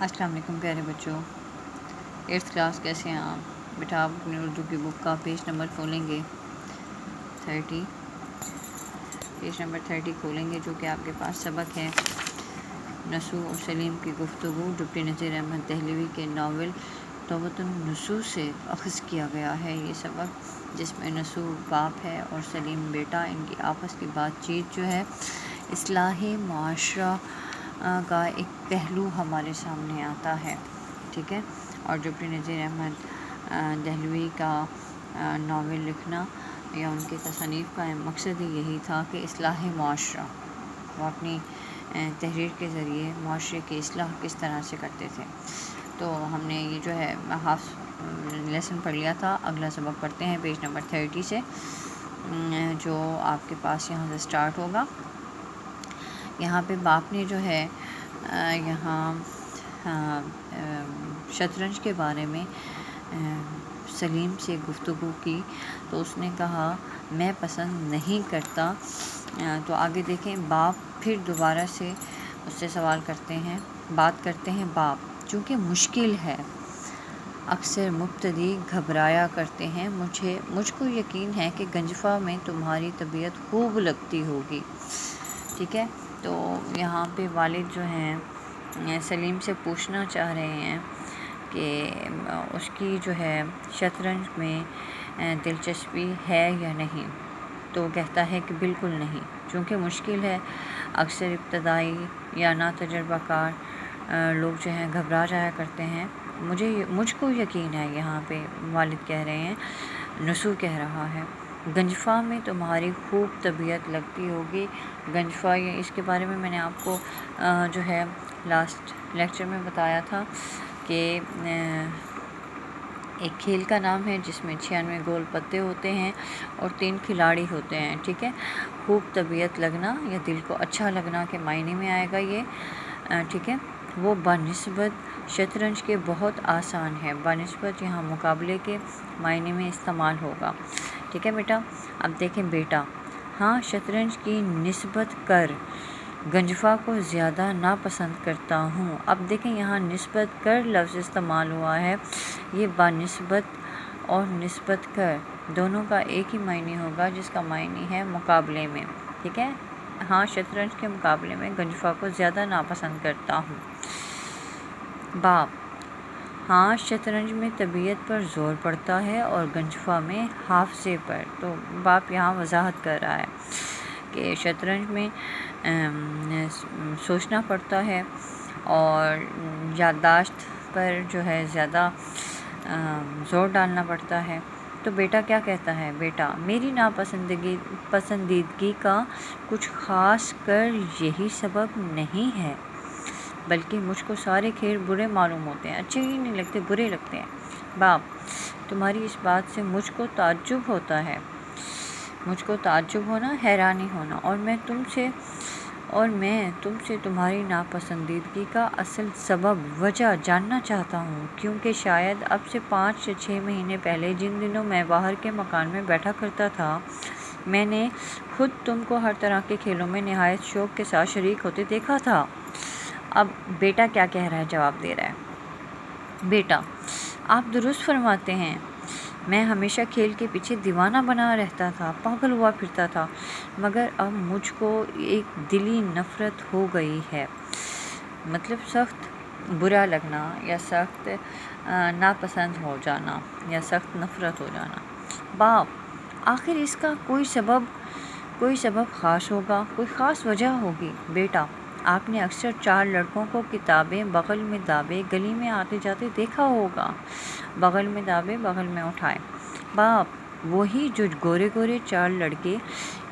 السلام علیکم پیارے بچوں، 8th کلاس کیسے ہیں آپ؟ بیٹا آپ اپنے اردو کی بک کا پیج نمبر کھولیں گے 30، پیج نمبر 30 کھولیں گے، جو کہ آپ کے پاس سبق ہے نسو اور سلیم کی گفتگو، ڈپٹی نذیر احمد دہلوی کے ناول توبۃ النسوء سے اخذ کیا گیا ہے۔ یہ سبق جس میں نسو باپ ہے اور سلیم بیٹا، ان کی آپس کی بات چیت جو ہے اصلاح معاشرہ کا ایک پہلو ہمارے سامنے آتا ہے، ٹھیک ہے۔ اور ڈپٹی نذیر احمد دہلوی کا ناول لکھنا یا ان کے تصانیف کا مقصد ہی یہی تھا کہ اصلاح معاشرہ، وہ اپنی تحریر کے ذریعے معاشرے کی اصلاح کس طرح سے کرتے تھے۔ تو ہم نے یہ جو ہے ہاف لیسن پڑھ لیا تھا، اگلا سبق پڑھتے ہیں پیج نمبر 30 سے، جو آپ کے پاس یہاں سے سٹارٹ ہوگا۔ یہاں پہ باپ نے جو ہے یہاں شطرنج کے بارے میں سلیم سے گفتگو کی، تو اس نے کہا میں پسند نہیں کرتا۔ تو آگے دیکھیں، باپ پھر دوبارہ سے اس سے سوال کرتے ہیں، بات کرتے ہیں باپ، چونکہ مشکل ہے، اکثر مبتدی گھبرایا کرتے ہیں، مجھ کو یقین ہے کہ گنجفہ میں تمہاری طبیعت خوب لگتی ہوگی، ٹھیک ہے۔ تو یہاں پہ والد جو ہیں سلیم سے پوچھنا چاہ رہے ہیں کہ اس کی جو ہے شطرنج میں دلچسپی ہے یا نہیں، تو وہ کہتا ہے کہ بالکل نہیں، چونکہ مشکل ہے، اکثر ابتدائی یا ناتجربہ کار لوگ جو ہیں گھبرا جایا کرتے ہیں، مجھ کو یقین ہے، یہاں پہ والد کہہ رہے ہیں، نسو کہہ رہا ہے، گنجفہ میں تمہاری خوب طبیعت لگتی ہوگی۔ گنجفہ، یہ اس کے بارے میں میں نے آپ کو جو ہے لاسٹ لیکچر میں بتایا تھا کہ ایک کھیل کا نام ہے جس میں 96 گول پتے ہوتے ہیں اور 3 کھلاڑی ہوتے ہیں، ٹھیک ہے۔ خوب طبیعت لگنا یا دل کو اچھا لگنا کے معنی میں آئے گا یہ، ٹھیک ہے۔ وہ بنسبت شطرنج کے بہت آسان ہے، بنسبت یہاں مقابلے کے معنی میں استعمال ہوگا، ٹھیک ہے بیٹا۔ اب دیکھیں بیٹا، ہاں شطرنج کی نسبت کر گنجفہ کو زیادہ ناپسند کرتا ہوں۔ اب دیکھیں یہاں نسبت کر لفظ استعمال ہوا ہے، یہ بنسبت اور نسبت کر دونوں کا ایک ہی معنی ہوگا، جس کا معنی ہے مقابلے میں، ٹھیک ہے۔ ہاں شطرنج کے مقابلے میں گنجفہ کو زیادہ ناپسند کرتا ہوں۔ باپ، ہاں شطرنج میں طبیعت پر زور پڑتا ہے اور گنجفہ میں حافظے پر۔ تو باپ یہاں وضاحت کر رہا ہے کہ شطرنج میں سوچنا پڑتا ہے اور یادداشت پر جو ہے زیادہ زور ڈالنا پڑتا ہے۔ تو بیٹا کیا کہتا ہے، بیٹا میری پسندیدگی کا کچھ خاص کر یہی سبب نہیں ہے، بلکہ مجھ کو سارے کھیل برے معلوم ہوتے ہیں، اچھے ہی نہیں لگتے، برے لگتے ہیں۔ باپ، تمہاری اس بات سے مجھ کو تعجب ہوتا ہے، مجھ کو تعجب ہونا، حیرانی ہونا، اور میں تم سے تمہاری ناپسندیدگی کا اصل سبب، وجہ جاننا چاہتا ہوں، کیونکہ شاید اب سے 5 یا 6 مہینے پہلے جن دنوں میں باہر کے مکان میں بیٹھا کرتا تھا، میں نے خود تم کو ہر طرح کے کھیلوں میں نہایت شوق کے ساتھ شریک ہوتے دیکھا تھا۔ اب بیٹا کیا کہہ رہا ہے، جواب دے رہا ہے، بیٹا آپ درست فرماتے ہیں، میں ہمیشہ کھیل کے پیچھے دیوانہ بنا رہتا تھا، پاگل ہوا پھرتا تھا، مگر اب مجھ کو ایک دلی نفرت ہو گئی ہے، مطلب سخت برا لگنا یا سخت ناپسند ہو جانا یا سخت نفرت ہو جانا۔ باپ، آخر اس کا کوئی سبب خاص ہوگا، کوئی خاص وجہ ہوگی۔ بیٹا، آپ نے اکثر 4 لڑکوں کو کتابیں بغل میں دابے گلی میں آتے جاتے دیکھا ہوگا، بغل میں دابے بغل میں اٹھائے۔ باپ، وہی جو گورے گورے 4 لڑکے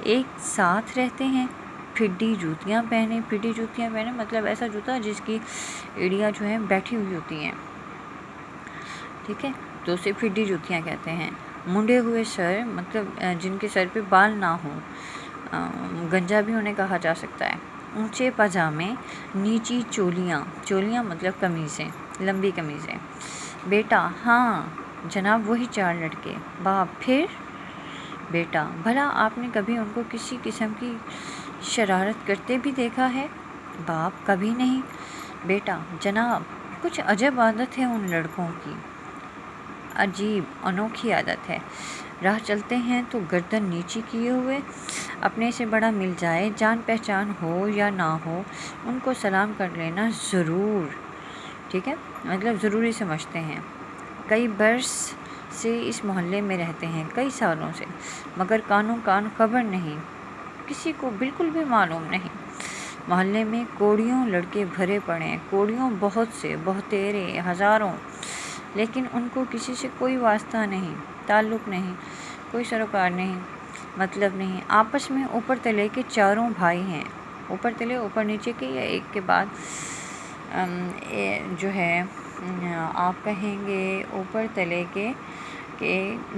ایک ساتھ رہتے ہیں، پھڈی جوتیاں پہنے مطلب ایسا جوتا جس کی ایڑیاں جو ہیں بیٹھی ہوئی ہوتی ہیں، ٹھیک ہے، تو اسے پھڈی جوتیاں کہتے ہیں۔ منڈے ہوئے سر، مطلب جن کے سر پہ بال نہ ہوں، گنجا بھی انہیں کہا جا سکتا ہے۔ اونچے پاجامے، نیچی چولیاں مطلب قمیضیں، لمبی قمیضیں۔ بیٹا، ہاں جناب، وہی 4 لڑکے۔ باپ، پھر؟ بیٹا، بھلا آپ نے کبھی ان کو کسی قسم کی شرارت کرتے بھی دیکھا ہے؟ باپ، کبھی نہیں۔ بیٹا، جناب کچھ عجب عادت ہے ان لڑکوں کی، عجیب انوکھی عادت ہے۔ راہ چلتے ہیں تو گردن نیچی کیے ہوئے، اپنے سے بڑا مل جائے، جان پہچان ہو یا نہ ہو، ان کو سلام کر لینا ضرور، ٹھیک ہے، مطلب ضروری سمجھتے ہیں۔ کئی برس سے اس محلے میں رہتے ہیں، کئی سالوں سے، مگر کانوں کان خبر نہیں، کسی کو بالکل بھی معلوم نہیں۔ محلے میں کوڑیوں لڑکے بھرے پڑے ہیں، کوڑیوں بہت سے، بہتیرے، ہزاروں، لیکن ان کو کسی سے کوئی واسطہ نہیں، تعلق نہیں، کوئی سروکار نہیں، مطلب نہیں۔ آپس میں اوپر تلے کے چاروں بھائی ہیں، اوپر تلے، اوپر نیچے کے، یا ایک کے بعد جو ہے آپ کہیں گے اوپر تلے کے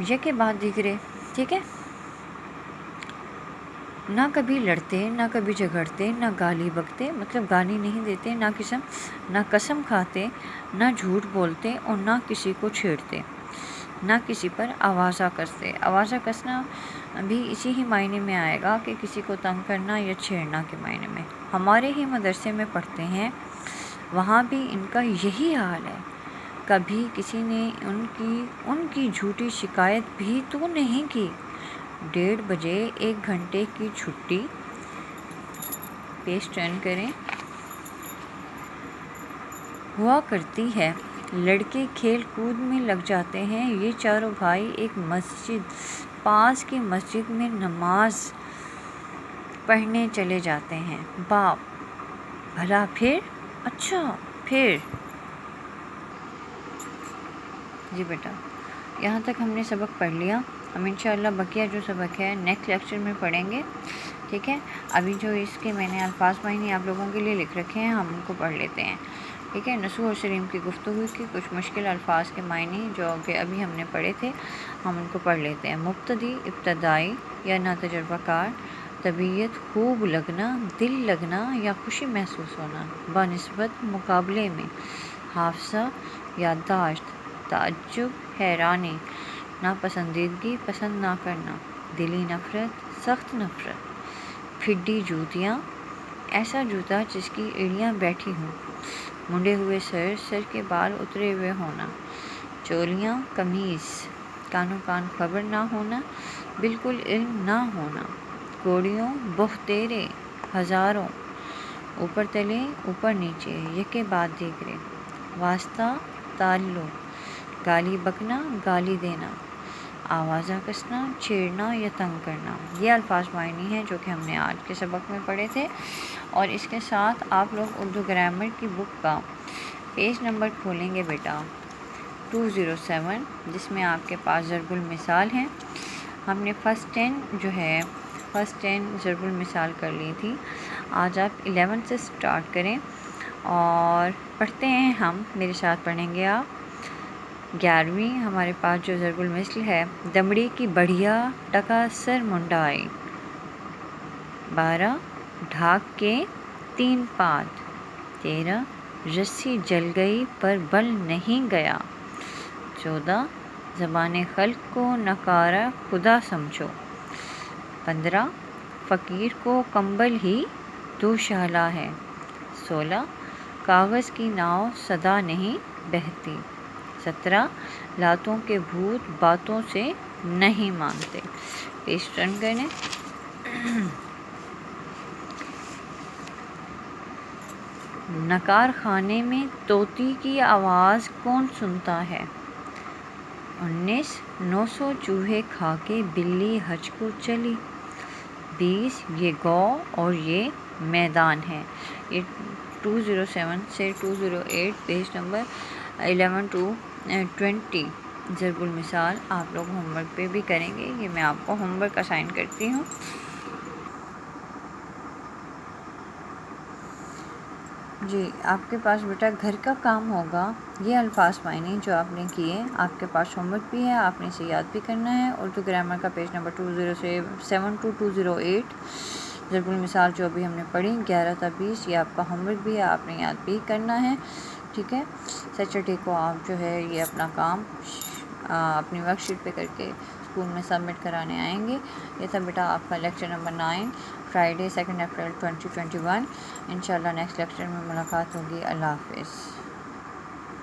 یکے بعد دیگرے، ٹھیک ہے۔ نہ کبھی لڑتے، نہ کبھی جھگڑتے، نہ گالی بکتے، مطلب گالی نہیں دیتے، نہ قسم کھاتے، نہ جھوٹ بولتے، اور نہ کسی کو چھیڑتے، نہ کسی پر آوازہ کستے۔ آوازہ کسنا بھی اسی ہی معنی میں آئے گا کہ کسی کو تنگ کرنا یا چھیڑنا کے معنی میں۔ ہمارے ہی مدرسے میں پڑھتے ہیں، وہاں بھی ان کا یہی حال ہے۔ کبھی کسی نے ان کی جھوٹی شکایت بھی تو نہیں کی۔ 1:30 بجے 1 گھنٹے کی چھٹی، پیج ٹرن کریں، ہوا کرتی ہے۔ لڑکے کھیل کود میں لگ جاتے ہیں۔ یہ چاروں بھائی ایک پاس کی مسجد میں نماز پڑھنے چلے جاتے ہیں۔ باپ: بھلا پھر؟ اچھا پھر؟ جی بیٹا، یہاں تک ہم نے سبق پڑھ لیا۔ ہم انشاءاللہ بقیہ جو سبق ہے نیکسٹ لیکچر میں پڑھیں گے، ٹھیک ہے۔ ابھی جو اس کے میں نے الفاظ معنی آپ لوگوں کے لیے لکھ رکھے ہیں، ہم ان کو پڑھ لیتے ہیں، ٹھیک ہے۔ نسو اور سلیم کی گفتگو کی کچھ مشکل الفاظ کے معنی جو کہ ابھی ہم نے پڑھے تھے، ہم ان کو پڑھ لیتے ہیں۔ مبتدی، ابتدائی یا ناتجربہ کار۔ طبیعت: خوب لگنا، دل لگنا یا خوشی محسوس ہونا، بنسبت مقابلے میں۔ حافظہ: یادداشت۔ تعجب: حیرانی۔ ناپسندیدگی: پسند نہ کرنا۔ دلی نفرت، سخت نفرت۔ پھڈی جوتیاں: ایسا جوتا جس کی ایڑیاں بیٹھی ہوں۔ منڈے ہوئے سر، سر کے بال اترے ہوئے ہونا۔ چولیاں، قمیص۔ کانوں کان خبر نہ ہونا، بالکل علم نہ ہونا۔ کوڑیوں، بہتیرے، ہزاروں۔ اوپر تلے، اوپر نیچے، یکے بعد دیگرے۔ واسطہ، تعلق۔ گالی بکنا، گالی دینا۔ آوازہ کسنا، چھیڑنا یا تنگ کرنا۔ یہ الفاظ معنی ہیں جو کہ ہم نے آج کے سبق میں پڑھے تھے، اور اس کے ساتھ آپ لوگ اردو گرامر کی بک کا پیج نمبر کھولیں گے بیٹا 207، جس میں آپ کے پاس ضرب المثال ہیں۔ ہم نے فرسٹ 10 ضرب المثال کر لی تھی۔ آج آپ 11 سے سٹارٹ کریں اور پڑھتے ہیں ہم، میرے ساتھ پڑھیں گے آپ۔ 11ویں ہمارے پاس جو ضرب المثل ہے، دمڑی کی بڑھیا ٹکا سر منڈائی۔ 12 ڈھاک کے 3 پات۔ 13 رسی جل گئی پر بل نہیں گیا۔ 14 زبان خلق کو نکارہ خدا سمجھو۔ 15 فقیر کو کمبل ہی دوشالہ ہے۔ 16 کاغذ کی ناؤ صدا نہیں بہتی۔ 17 لاتوں کے بھوت باتوں سے نہیں مانتے۔ پیج ٹرن کریں۔ نکار خانے میں طوطی کی آواز کون سنتا ہے؟ 19 900 چوہے کھا کے بلی حج کو چلی۔ 20 یہ گو اور یہ میدان ہے۔ یہ 207 سے 208 پیج نمبر 11 to 20 ضرب المثال آپ لوگ ہوم ورک پہ بھی کریں گے، یہ میں آپ کو ہوم ورک اسائن کرتی ہوں۔ جی، آپ کے پاس بیٹا گھر کا کام ہوگا، یہ الفاظ معنی جو آپ نے کیے، آپ کے پاس ہوم ورک بھی ہے، آپ نے اسے یاد بھی کرنا ہے۔ اردو گرامر کا پیج نمبر 207 to 208 ضرب المثال جو ابھی ہم نے پڑھی 11 تا 20، یہ آپ کا ہوم ورک بھی ہے، آپ نے یاد بھی کرنا ہے، ٹھیک ہے۔ سیٹرڈے کو آپ جو ہے یہ اپنا کام اپنی ورک شیٹ پہ کر کے اسکول میں سبمٹ کرانے آئیں گے۔ یہ تھا بیٹا آپ کا لیکچر نمبر 9، فرائیڈے 2 اپریل 2021۔ انشاءاللہ نیکسٹ لیکچر میں ملاقات ہوگی۔ اللہ حافظ۔